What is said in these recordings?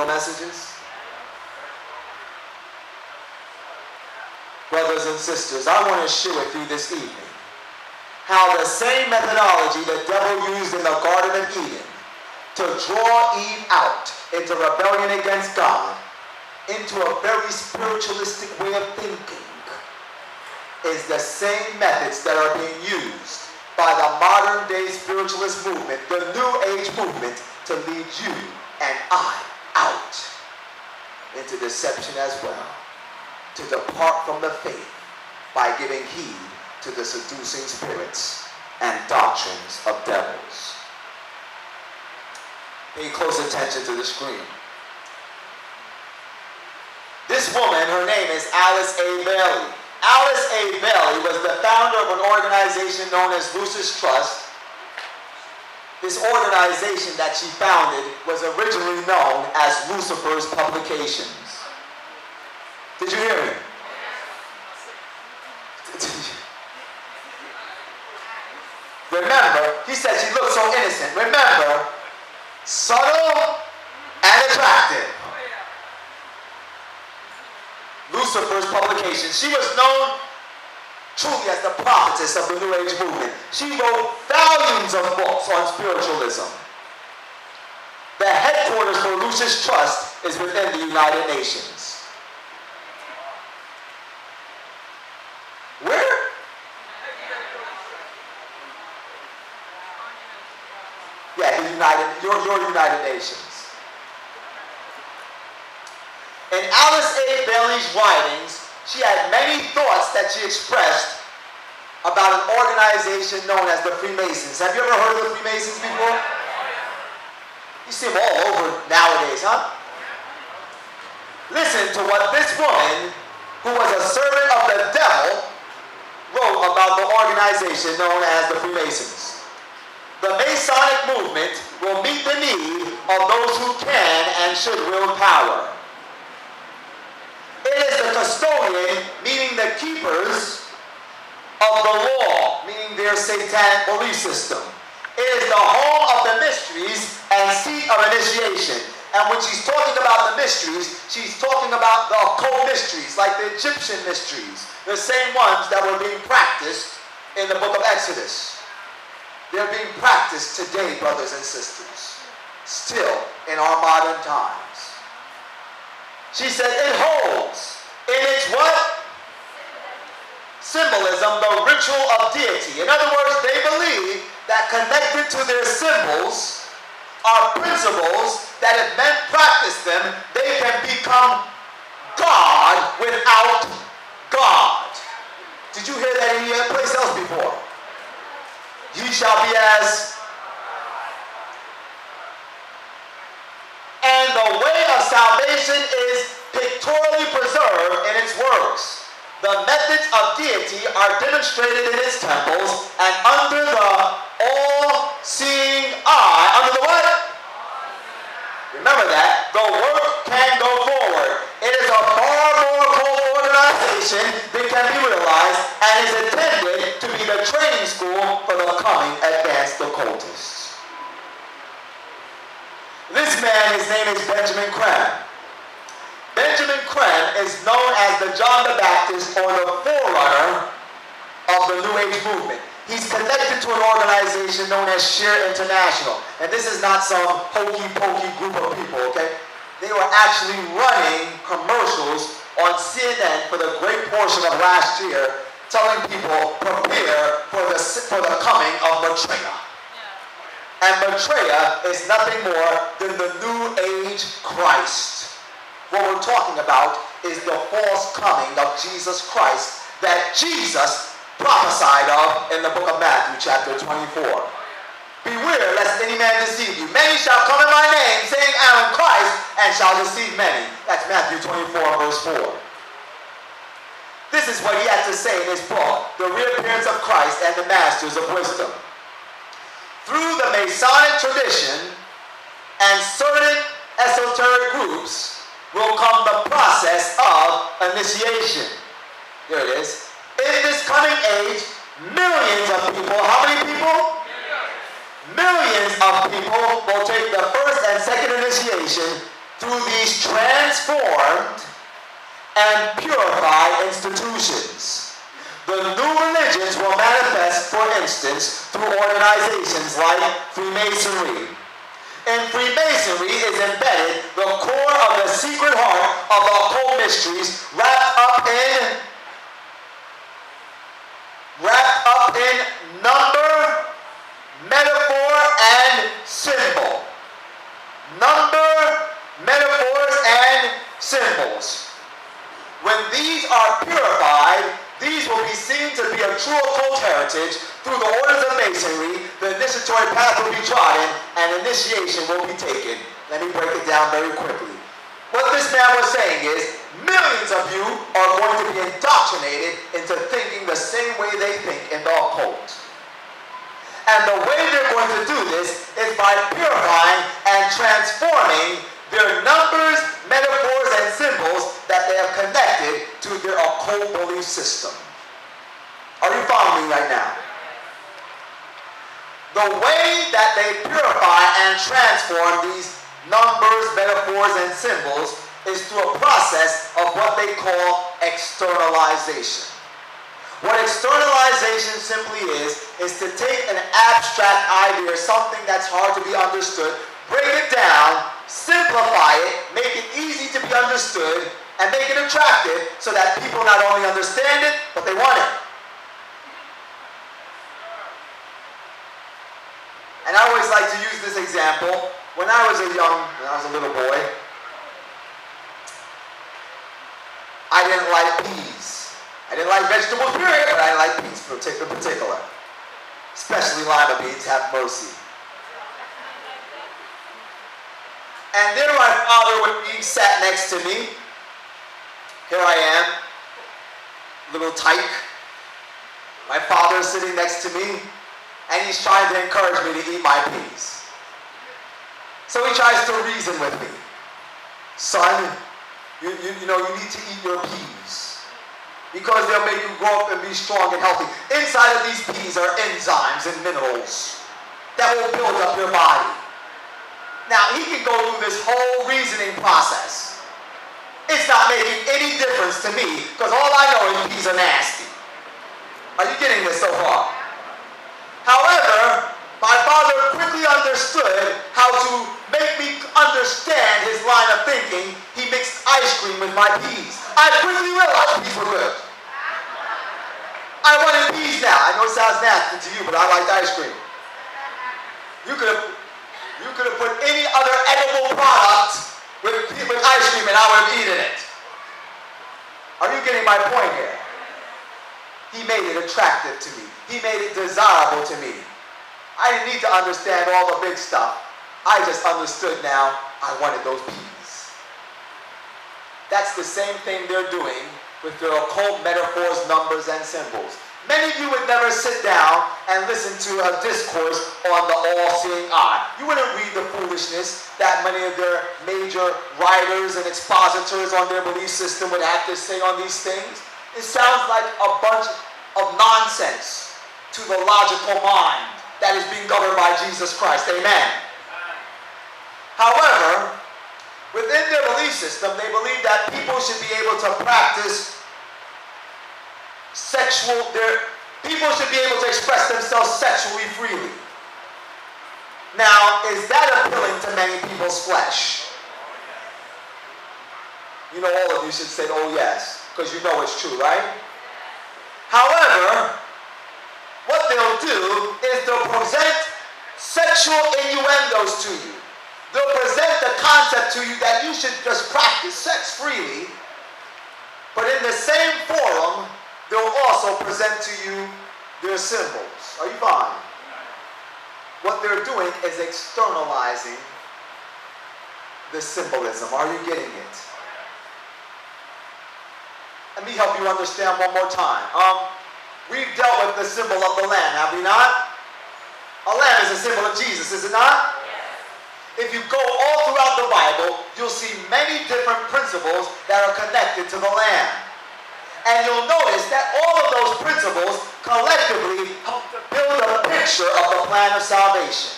Messages. Brothers and sisters, I want to share with you this evening how the same methodology the devil used in the Garden of Eden to draw Eve out into rebellion against God, into a very spiritualistic way of thinking, is the same methods that are being used by the modern day spiritualist movement, the New Age movement, to lead you and I out into deception as well, to depart from the faith by giving heed to the seducing spirits and doctrines of devils. Pay close attention to the screen. This woman, her name is Alice A. Bailey. Alice A. Bailey was the founder of an organization known as Lucis Trust. This organization that she founded was originally known as Lucifer's Publications. Did you hear me? Remember, he said she looked so innocent. Remember, subtle and attractive. Lucifer's Publications. She was known truly as the prophetess of the New Age movement. She wrote volumes of books on spiritualism. The headquarters for Lucis Trust is within the United Nations. Where? Yeah, your United Nations. In Alice A. Bailey's writings, she had many thoughts that she expressed about an organization known as the Freemasons. Have you ever heard of the Freemasons before? You see them all over nowadays, huh? Listen to what this woman, who was a servant of the devil, wrote about the organization known as the Freemasons. The Masonic movement will meet the need of those who can and should wield power. It is the custodian, meaning the keepers of the law, meaning their satanic belief system. It is the home of the mysteries and seat of initiation. And when she's talking about the mysteries, she's talking about the occult mysteries, like the Egyptian mysteries, the same ones that were being practiced in the book of Exodus. They're being practiced today, brothers and sisters, still in our modern times. She said it holds in its what? Symbolism, the ritual of deity. In other words, they believe that connected to their symbols are principles that if men practice them, they can become God without God. Did you hear that any place else before? Ye shall be as... And the way of salvation is pictorially preserved in its works. The methods of deity are demonstrated in its temples and under the all-seeing eye. Under the what? Remember that. The work can go forward. It is a far more occult organization than can be realized and is intended to be the training school for the coming advanced occultists. This man, his name is Benjamin Crane. Benjamin Crane is known as the John the Baptist or the forerunner of the New Age movement. He's connected to an organization known as Share International. And this is not some hokey-pokey group of people, okay? They were actually running commercials on CNN for the great portion of last year, telling people, prepare for the coming of Maitreya. And Maitreya is nothing more than the New Age Christ. What we're talking about is the false coming of Jesus Christ that Jesus prophesied of in the book of Matthew chapter 24. Beware lest any man deceive you. Many shall come in my name, saying, I am Christ, and shall deceive many. That's Matthew 24 verse 4. This is what he had to say in his book, The Reappearance of Christ and the Masters of Wisdom. Through the Masonic tradition and certain esoteric groups will come the process of initiation. Here it is. In this coming age, millions of people, how many people? Millions of people will take the first and second initiation through these transformed and purified institutions. The new religions will manifest, for instance, through organizations like Freemasonry. In Freemasonry is embedded the core of the secret heart of the occult mysteries wrapped up in number, metaphor, and symbol. Number, metaphors, and symbols. When these are purified, these will be seen to be a true occult heritage. Through the orders of Masonry, the initiatory path will be trodden and initiation will be taken. Let me break it down very quickly. What this man was saying is, millions of you are going to be indoctrinated into thinking the same way they think in the occult. And the way they're going to do this is by purifying and transforming their numbers, metaphors, and symbols that they have connected to their occult belief system. Are you following me right now? The way that they purify and transform these numbers, metaphors, and symbols is through a process of what they call externalization. What externalization simply is to take an abstract idea, something that's hard to be understood, break it down, simplify it, make it easy to be understood, and make it attractive so that people not only understand it, but they want it. And I always like to use this example. When I was a little boy, I didn't like peas. I didn't like vegetables, period, but I like peas in particular. Especially lima beans, have mercy. And there my father would be sat next to me. Here I am, little tyke. My father is sitting next to me, and he's trying to encourage me to eat my peas. So he tries to reason with me. Son, you need to eat your peas because they'll make you grow up and be strong and healthy. Inside of these peas are enzymes and minerals that will build up your body. Now, he can go through this whole reasoning process. It's not making any difference to me because all I know is peas are nasty. Are you getting this so far? However, my father quickly understood how to make me understand his line of thinking. He mixed ice cream with my peas. I quickly realized peas were good. I wanted peas now. I know it sounds nasty to you, but I liked ice cream. You could have put any other edible product with ice cream and I would have eaten it. Are you getting my point here? He made it attractive to me. He made it desirable to me. I didn't need to understand all the big stuff. I just understood now I wanted those peas. That's the same thing they're doing with their occult metaphors, numbers, and symbols. Many of you would never sit down and listen to a discourse on the all-seeing eye. You wouldn't read the foolishness that many of their major writers and expositors on their belief system would have to say on these things. It sounds like a bunch of nonsense to the logical mind that is being governed by Jesus Christ. Amen. However, within their belief system, they believe that people should be able to practice people should be able to express themselves sexually freely. Now, is that appealing to many people's flesh? You know, all of you should say, oh yes, because you know it's true, right? However, what they'll do is they'll present sexual innuendos to you. They'll present the concept to you that you should just practice sex freely, but in the same forum, they'll also present to you their symbols. Are you following? What they're doing is externalizing the symbolism. Are you getting it? Let me help you understand one more time. We've dealt with the symbol of the lamb, have we not? A lamb is a symbol of Jesus, is it not? If you go all throughout the Bible, you'll see many different principles that are connected to the lamb. And you'll notice that all of those principles collectively help to build a picture of the plan of salvation.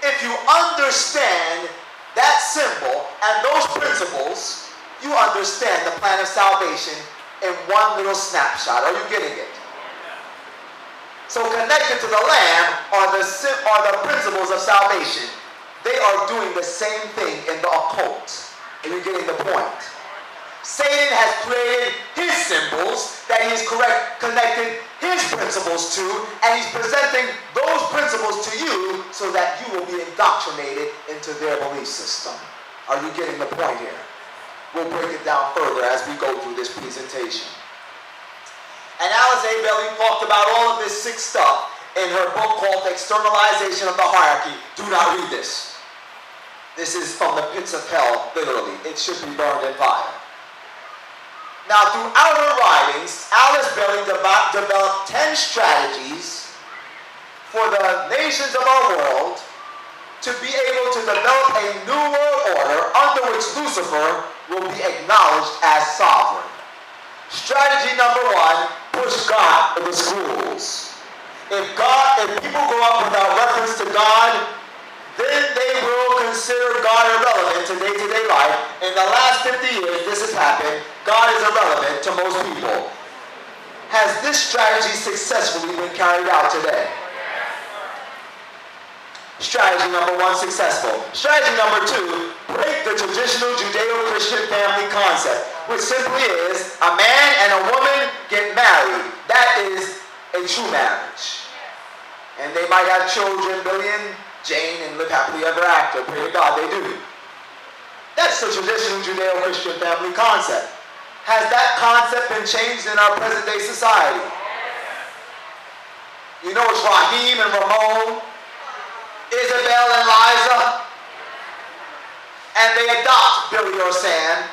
If you understand that symbol and those principles, you understand the plan of salvation in one little snapshot. Are you getting it? So connected to the Lamb are the principles of salvation. They are doing the same thing in the occult. Are you getting the point? Satan has created his symbols that he's connected his principles to, and he's presenting those principles to you so that you will be indoctrinated into their belief system. Are you getting the point here? We'll break it down further as we go through this presentation. And Alice A. Bailey talked about all of this sick stuff in her book called Externalization of the Hierarchy. Do not read this. This is from the pits of hell, literally. It should be burned in fire. Now, throughout her writings, Alice Bailey developed 10 strategies for the nations of our world to be able to develop a new world order under which Lucifer will be acknowledged as sovereign. Strategy number 1, push God to the schools. If people grow up without reference to God, then they will consider God irrelevant to day-to-day life. In the last 50 years, this has happened. God is irrelevant to most people. Has this strategy successfully been carried out today? Strategy number 1, successful. Strategy number 2, break the traditional Judeo-Christian family concept, which simply is a man and a woman get married. That is a true marriage. And they might have children, Billy and Jane, and live happily ever after. Pray to God they do. That's the traditional Judeo-Christian family concept. Has that concept been changed in our present-day society? You know it's Raheem and Ramon, Isabel and Liza, and they adopt Billy or Sam.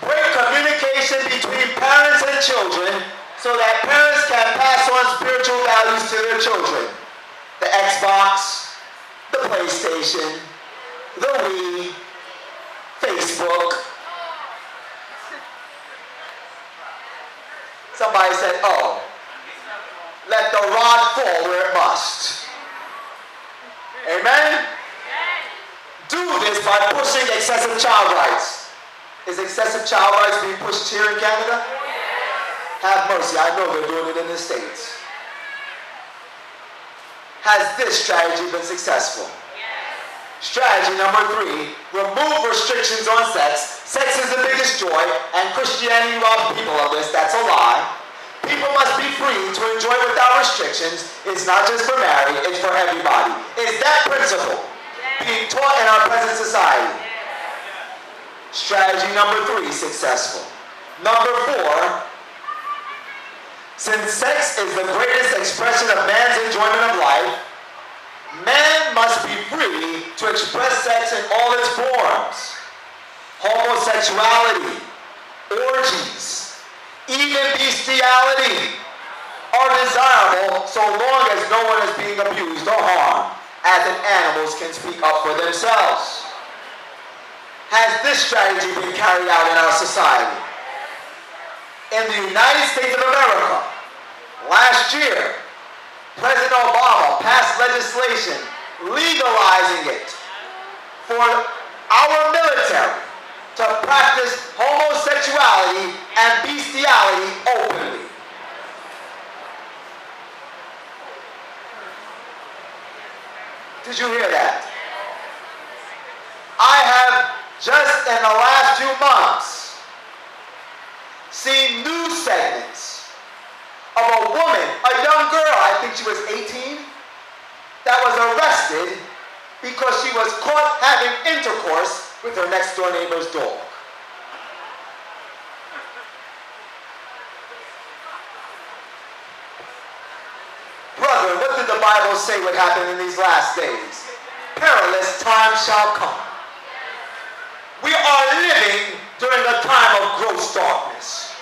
Break communication between parents and children so that parents can pass on spiritual values to their children. The Xbox, the PlayStation, the Wii, Facebook. Somebody said, oh, let the rod fall where it must. Amen? Do this by pushing excessive child rights. Is excessive child rights being pushed here in Canada? Have mercy, I know they're doing it in the States. Has this strategy been successful? Strategy number 3, remove restrictions on sex. Sex is the biggest joy, and Christianity robs people of this. That's a lie. People must be free to enjoy without restrictions. It's not just for married, it's for everybody. Is that principle being taught in our present society? Strategy number 3, successful. Number 4, since sex is the greatest expression of man's enjoyment of life, man must be free to express sex in all its forms. Homosexuality, orgies, even bestiality are desirable so long as no one is being abused or harmed, as if animals can speak up for themselves. Has this strategy been carried out in our society? In the United States of America, last year, President Obama passed legislation legalizing it for our military to practice homosexuality and bestiality openly. Did you hear that? I have just in the last few months seen news segments of a woman, a young girl, I think she was 18, that was arrested because she was caught having intercourse with her next door neighbor's dog. Brother, what did the Bible say would happen in these last days? Perilous times shall come. We are living during a time of gross darkness.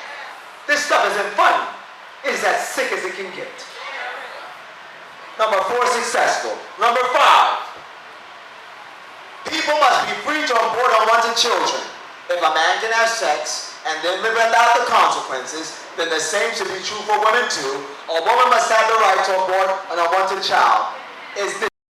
This stuff isn't funny. It is as sick as it can get. Number 4, successful. Number 5, people must be free to abort unwanted children. If a man can have sex and then live without the consequences, then the same should be true for women too. A woman must have the right to abort an unwanted child. Is this